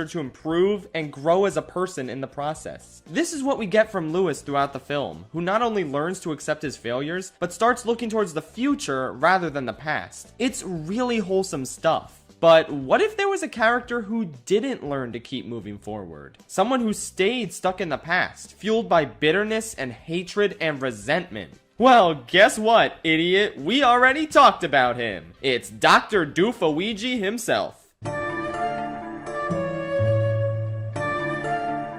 to improve and grow as a person in the process. This is what we get from Lewis throughout the film, who not only learns to accept his failures, but starts looking towards the future rather than the past. It's really wholesome stuff. But what if there was a character who didn't learn to keep moving forward? Someone who stayed stuck in the past, fueled by bitterness and hatred and resentment. Well, guess what, idiot? We already talked about him. It's Dr. Doofenshmirtz himself.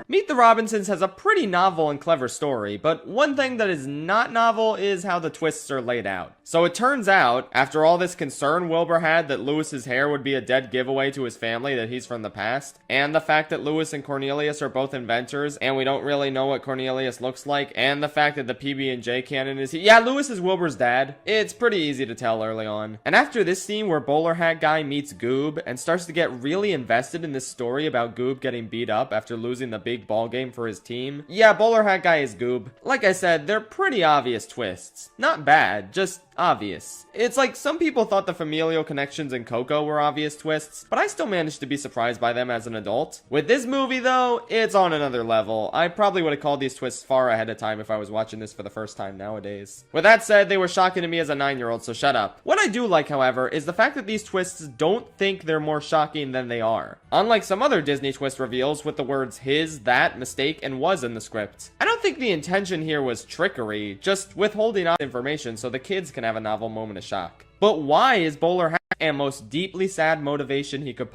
Meet the Robinsons has a pretty novel and clever story, but one thing that is not novel is how the twists are laid out. So it turns out, after all this concern Wilbur had that Lewis's hair would be a dead giveaway to his family that he's from the past, and the fact that Lewis and Cornelius are both inventors, and we don't really know what Cornelius looks like, and the fact that the PB&J canon is yeah, Lewis is Wilbur's dad, it's pretty easy to tell early on. And after this scene where Bowler Hat Guy meets Goob, and starts to get really invested in this story about Goob getting beat up after losing the big ball game for his team, yeah, Bowler Hat Guy is Goob. Like I said, they're pretty obvious twists. Not bad, just obvious. It's like some people thought the familial connections in Coco were obvious twists, but I still managed to be surprised by them as an adult. With this movie though, it's on another level. I probably would have called these twists far ahead of time if I was watching this for the first time nowadays. With that said, they were shocking to me as a 9-year-old, so shut up. What I do like, however, is the fact that these twists don't think they're more shocking than they are. Unlike some other Disney twist reveals with the words his, that, mistake, and was in the script. I don't think the intention here was trickery, just withholding out information so the kids can have a novel moment of shock. But why is Bowler Hat and most deeply sad motivation he could